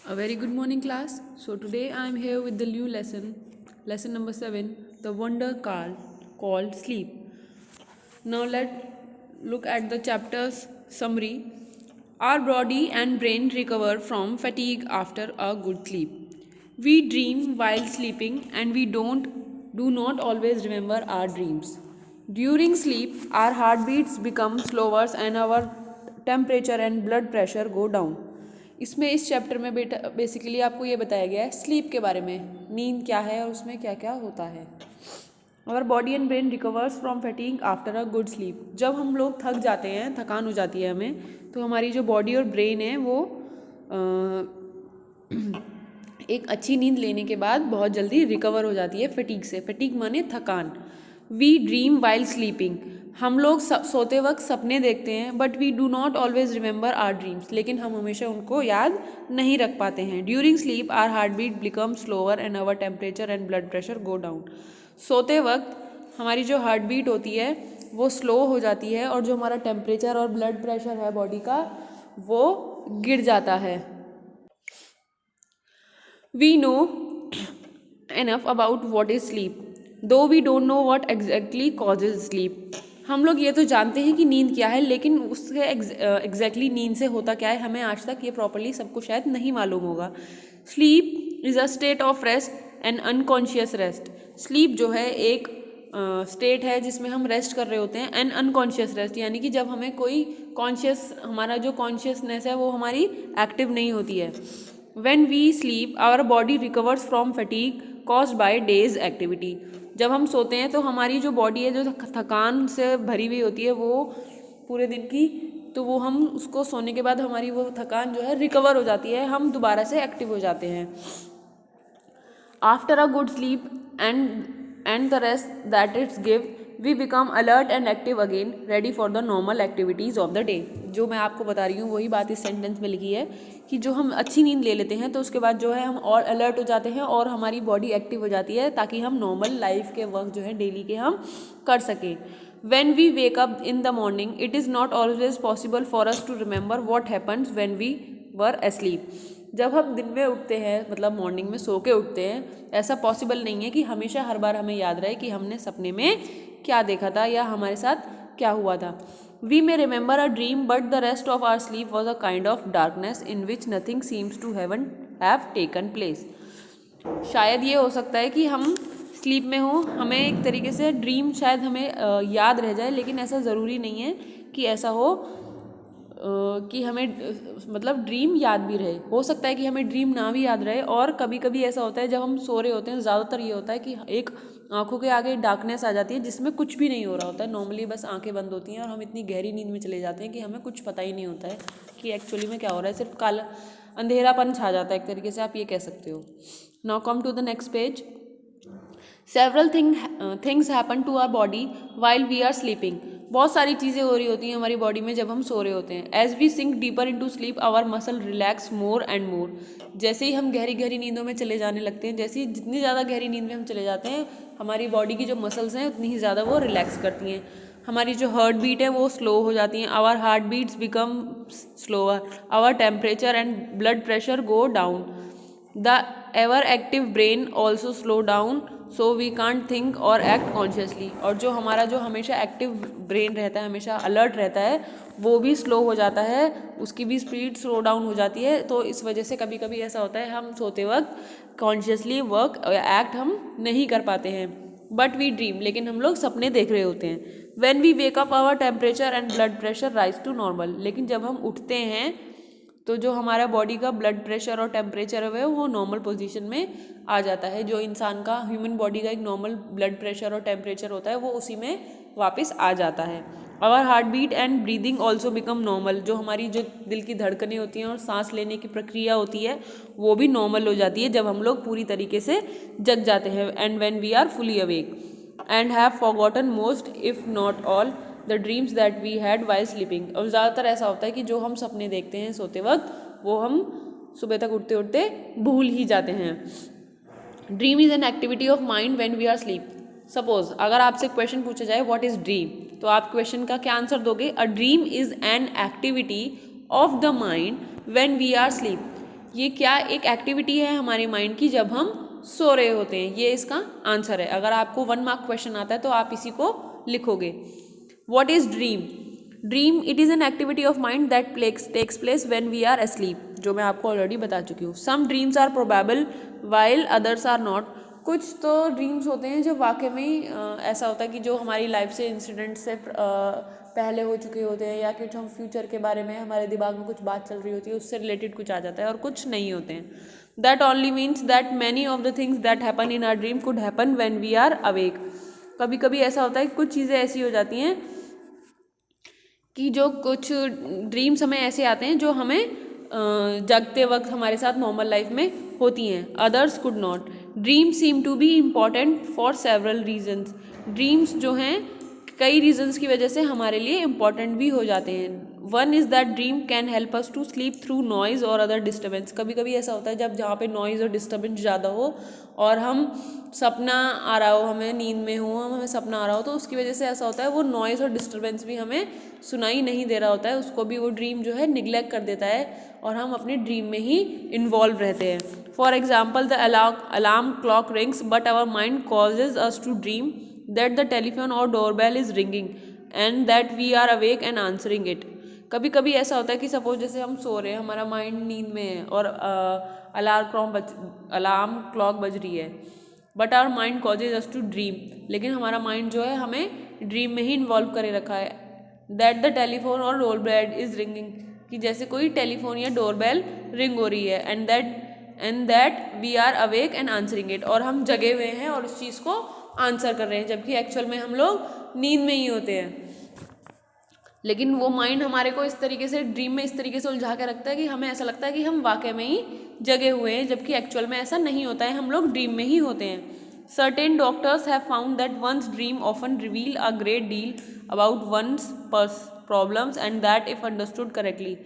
A very good morning, class. So, today I am here with the new lesson number 7, the wonder called sleep. Now, let's look at the chapter's summary. Our body and brain recover from fatigue after a good sleep. We dream while sleeping and we do not always remember our dreams. During sleep, our heartbeats become slower and our temperature and blood pressure go down. इसमें इस chapter में basically आपको ये बताया गया है sleep के बारे में, नींद क्या है और उसमें क्या क्या होता है। Our body and brain recovers from fatigue after a good sleep. जब हम लोग थक जाते हैं, थकान हो जाती है हमें, तो हमारी जो बॉडी और ब्रेन है वो एक अच्छी नींद लेने के बाद बहुत जल्दी रिकवर हो जाती है फटीग से। फटीग माने थकान। We dream while sleeping. हम लोग सोते वक्त सपने देखते हैं, but we do not always remember our dreams. लेकिन हम हमेशा उनको याद नहीं रख पाते हैं। During sleep our heart beat become slower and our temperature and blood pressure go down. सोते वक्त हमारी जो हार्ट बीट होती है वो स्लो हो जाती है और जो हमारा टेम्परेचर और ब्लड प्रेशर है बॉडी का वो गिर जाता है। We know enough about what is sleep, though we don't know what exactly causes sleep. हम लोग ये तो जानते हैं कि नींद क्या है, लेकिन उसके एग्जैक्टली नींद से होता क्या है हमें आज तक ये प्रॉपरली सबको शायद नहीं मालूम होगा। Sleep is a state of rest and unconscious rest. Sleep जो है एक स्टेट है जिसमें हम रेस्ट कर रहे होते हैं, एंड अनकॉन्शियस रेस्ट यानी कि जब हमें कोई हमारा जो कॉन्शियसनेस है वो हमारी एक्टिव नहीं होती है। When we sleep, our body recovers from fatigue caused by day's activity. जब हम सोते हैं तो हमारी जो बॉडी है जो थकान से भरी हुई होती है वो पूरे दिन की, तो वो हम उसको सोने के बाद हमारी वो थकान जो है रिकवर हो जाती है, हम दोबारा से एक्टिव हो जाते हैं। After a good sleep and the rest that it's give, we become alert and active again, ready for the normal activities of the day. जो मैं आपको बता रही हूँ वही बात इस सेंटेंस में लिखी है कि जो हम अच्छी नींद ले लेते हैं तो उसके बाद जो है हम और अलर्ट हो जाते हैं और हमारी बॉडी एक्टिव हो जाती है ताकि हम नॉर्मल लाइफ के वर्क जो है डेली के हम कर सकें। When we wake up in the morning, it is not always possible for us to remember what happens when we were asleep. जब हम दिन में उठते हैं, मतलब मॉर्निंग में सो के उठते हैं, ऐसा पॉसिबल नहीं है कि हमेशा हर बार हमें याद रहे कि हमने सपने में क्या देखा था या हमारे साथ क्या हुआ था। We may remember a dream, but the rest of our sleep was a kind of darkness in which nothing seems to have taken place. शायद ये हो सकता है कि हम स्लीप में हो, हमें एक तरीके से ड्रीम शायद हमें याद रह जाए, लेकिन ऐसा ज़रूरी नहीं है कि ऐसा हो कि हमें मतलब ड्रीम याद भी रहे। हो सकता है कि हमें ड्रीम ना भी याद रहे, और कभी कभी ऐसा होता है जब हम सो रहे होते हैं, ज़्यादातर ये होता है कि एक आंखों के आगे डार्कनेस आ जाती है जिसमें कुछ भी नहीं हो रहा होता है, नॉर्मली बस आंखें बंद होती हैं और हम इतनी गहरी नींद में चले जाते हैं कि हमें कुछ पता ही नहीं होता है कि एक्चुअली में क्या हो रहा है, सिर्फ काला अंधेरापन छा जाता है, एक तरीके से आप ये कह सकते हो। Now come to the next page. Several things happen to our body while we are sleeping. बहुत सारी चीज़ें हो रही होती हैं हमारी बॉडी में जब हम सो रहे होते हैं। As we sink deeper into sleep our muscle relax more and more. जैसे ही हम गहरी गहरी नींदों में चले जाने लगते हैं, जैसे ही जितनी ज़्यादा गहरी नींद में हम चले जाते हैं, हमारी बॉडी की जो मसल्स हैं उतनी ही ज़्यादा वो रिलैक्स करती हैं। हमारी जो हार्ट बीट है वो स्लो हो जाती हैं। Our heart beats become slower, our temperature and blood pressure go down, the ever active brain also slow down, so we can't think or act consciously. और जो हमारा जो हमेशा एक्टिव ब्रेन रहता है, हमेशा अलर्ट रहता है, वो भी स्लो हो जाता है, उसकी भी स्पीड स्लो डाउन हो जाती है। तो इस वजह से कभी कभी ऐसा होता है हम सोते वक्त कॉन्शियसली वर्क या एक्ट हम नहीं कर पाते हैं, बट वी ड्रीम, लेकिन हम लोग सपने देख रहे होते हैं। When we wake up our temperature and blood pressure rise to normal. लेकिन जब हम उठते हैं तो जो हमारा बॉडी का ब्लड प्रेशर और टेम्परेचर है वो नॉर्मल पोजीशन में आ जाता है। जो इंसान का ह्यूमन बॉडी का एक नॉर्मल ब्लड प्रेशर और टेम्परेचर होता है वो उसी में वापस आ जाता है। Our heart beat and breathing also become normal. जो हमारी जो दिल की धड़कनें होती हैं और सांस लेने की प्रक्रिया होती है वो भी नॉर्मल हो जाती है जब हम लोग पूरी तरीके से जग जाते हैं। And when we are fully awake and have forgotten most if not all the dreams that we had while sleeping. और ज़्यादातर ऐसा होता है कि जो हम सपने देखते हैं सोते वक्त वो हम सुबह तक उठते उठते भूल ही जाते हैं। Dream is an activity of mind when we are sleep. Suppose अगर आपसे क्वेश्चन पूछा जाए व्हाट इज़ ड्रीम, तो आप क्वेश्चन का क्या आंसर दोगे? A dream is an activity of the mind when we are sleep. ये क्या एक एक्टिविटी है हमारे माइंड की जब हम सो रहे होते हैं। ये इसका आंसर है। अगर आपको 1 मार्क क्वेश्चन आता है तो आप इसी को लिखोगे। What is dream? Dream it is an activity of mind that takes place when we are asleep, जो मैं आपको ऑलरेडी बता चुकी हूँ। Some dreams are probable while others are not. कुछ तो ड्रीम्स होते हैं जो वाकई में ही ऐसा होता है कि जो हमारी लाइफ से इंसिडेंट से पहले हो चुके होते हैं, या कुछ हम फ्यूचर के बारे में हमारे दिमाग में कुछ बात चल रही होती है उससे रिलेटेड कुछ आ जाता है, और कुछ नहीं होते हैं। That only means that many of the things that happen in our dream could happen when we are awake. कभी कभी ऐसा होता है कि कुछ चीज़ें ऐसी हो जाती हैं कि जो कुछ ड्रीम्स हमें ऐसे आते हैं जो हमें जगते वक्त हमारे साथ नॉर्मल लाइफ में होती हैं। Others could not. Dreams seem to be important for several reasons. Dreams जो हैं कई रीजन्स की वजह से हमारे लिए इम्पॉर्टेंट भी हो जाते हैं। One is that dream can help us to sleep through noise or other disturbance. कभी कभी ऐसा होता है जब जहाँ पे नॉइज़ और डिस्टर्बेंस ज़्यादा हो और हम सपना आ रहा हो, हमें नींद में हो, हमें सपना आ रहा हो, तो उसकी वजह से ऐसा होता है वो नॉइज़ और डिस्टर्बेंस भी हमें सुनाई नहीं दे रहा होता है, उसको भी वो ड्रीम जो है निगलेक्ट कर देता है और हम अपने ड्रीम में ही इन्वॉल्व रहते हैं। For example the alarm clock rings but our mind causes us to dream that the telephone or doorbell is ringing and that we are awake and answering it. कभी कभी ऐसा होता है कि सपोज जैसे हम सो रहे हैं, हमारा माइंड नींद में है और अलार्म क्लॉक बज रही है, but our mind causes us to dream, लेकिन हमारा माइंड जो है हमें ड्रीम में ही इन्वॉल्व करे रखा है। That the telephone or doorbell is ringing, कि जैसे कोई टेलीफोन या डोरबेल रिंग हो रही है, and that we are awake and answering it, और हम जगे हुए हैं और उस चीज़ को आंसर कर रहे हैं, जबकि एक्चुअल में हम लोग नींद में ही होते हैं। लेकिन वो माइंड हमारे को इस तरीके से ड्रीम में इस तरीके से उलझा के रखता है कि हमें ऐसा लगता है कि हम वाकई में ही जगे हुए हैं, जबकि एक्चुअल में ऐसा नहीं होता है, हम लोग ड्रीम में ही होते हैं। Certain doctors have found that one's dream often reveal a great deal about one's problems and that if understood correctly.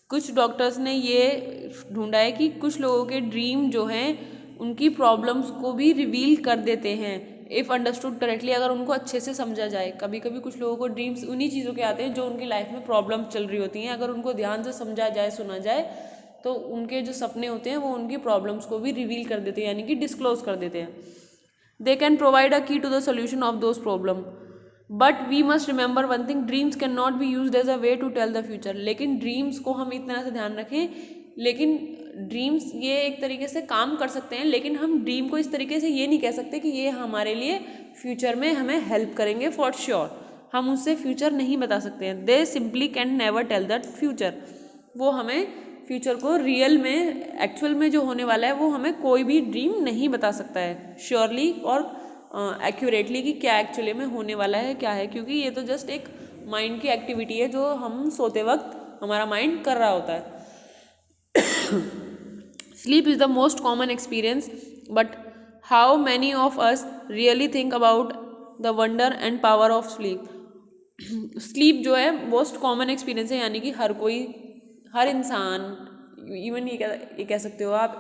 कुछ डॉक्टर्स ने ये ढूंढा है कि कुछ लोगों के ड्रीम जो हैं उनकी प्रॉब्लम्स को भी रिवील कर देते हैं, इफ़ अंडरस्टूड करेक्टली, अगर उनको अच्छे से समझा जाए। कभी कभी कुछ लोगों को ड्रीम्स उन्हीं चीज़ों के आते हैं जो उनकी लाइफ में प्रॉब्लम चल रही होती हैं, अगर उनको ध्यान से समझा जाए, सुना जाए, तो उनके जो सपने होते हैं वो उनकी प्रॉब्लम्स को भी रिवील कर देते हैं, यानी कि डिस्क्लोज कर देते हैं। They can provide a key to the solution of those problem, but we must remember one thing, dreams can not be use as a way to tell the future. लेकिन dreams को हम इतना से ध्यान रखें, लेकिन ड्रीम्स ये एक तरीके से काम कर सकते हैं, लेकिन हम ड्रीम को इस तरीके से ये नहीं कह सकते कि ये हमारे लिए फ्यूचर में हमें हेल्प करेंगे फॉर श्योर। हम उससे फ्यूचर नहीं बता सकते हैं। They simply can never tell that future. वो हमें फ्यूचर को रियल में, एक्चुअल में जो होने वाला है वो हमें कोई भी ड्रीम नहीं बता सकता है श्योरली और एक्यूरेटली कि क्या एक्चुअली में होने वाला है, क्या है, क्योंकि ये तो जस्ट एक माइंड की एक्टिविटी है जो हम सोते वक्त हमारा माइंड कर रहा होता है। Sleep is the most common experience, but how many of us really think about the wonder and power of sleep? Sleep जो है मोस्ट कॉमन एक्सपीरियंस है, यानी कि हर कोई, हर इंसान, इवन ये कह सकते हो आप,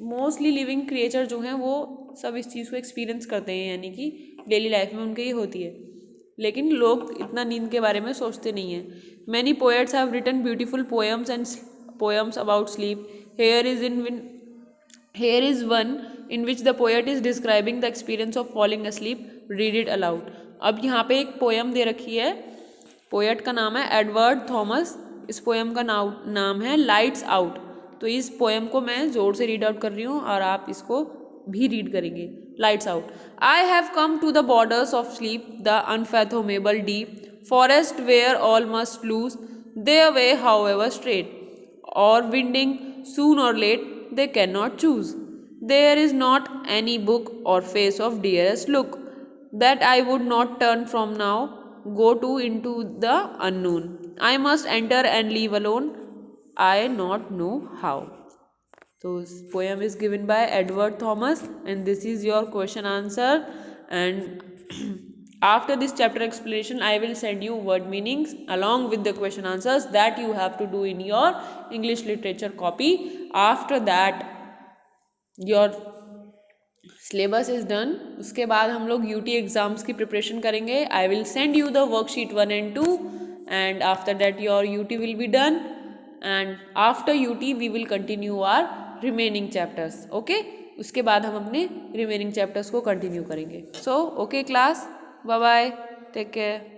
मोस्टली लिविंग क्रिएचर जो हैं वो सब इस चीज़ को एक्सपीरियंस करते हैं, यानी कि डेली लाइफ में उनके ये होती है, लेकिन लोग इतना नींद के बारे में सोचते नहीं हैं। Many poets have written beautiful poems and poems about sleep. Here is one in which the poet is describing the experience of falling asleep. Read it aloud. अब यहाँ पे एक पोएम दे रखी है, पोएट का नाम है एडवर्ड थॉमस, इस पोएम का नाम है लाइट्स आउट। तो इस पोएम को मैं जोर से रीड आउट कर रही हूँ और आप इसको भी रीड करेंगे। Lights out. I have come to the borders of sleep, the unfathomable deep forest where all must lose their way however straight or winding, soon or late they cannot choose. There is not any book or face of dearest look that I would not turn from now, go to into the unknown. I must enter and leave alone, I not know how. So this poem is given by Edward Thomas, and this is your question answer. And after this chapter explanation, I will send you word meanings along with the question answers that you have to do in your English literature copy. After that, your syllabus is done. उसके बाद हम लोग UT exams की preparation करेंगे. I will send you the worksheet 1 and 2, and after that your UT will be done. And after UT we will continue our remaining chapters. Okay, उसके बाद हम अपने रिमेनिंग चैप्टर्स को कंटिन्यू करेंगे। So okay class, bye bye, take care.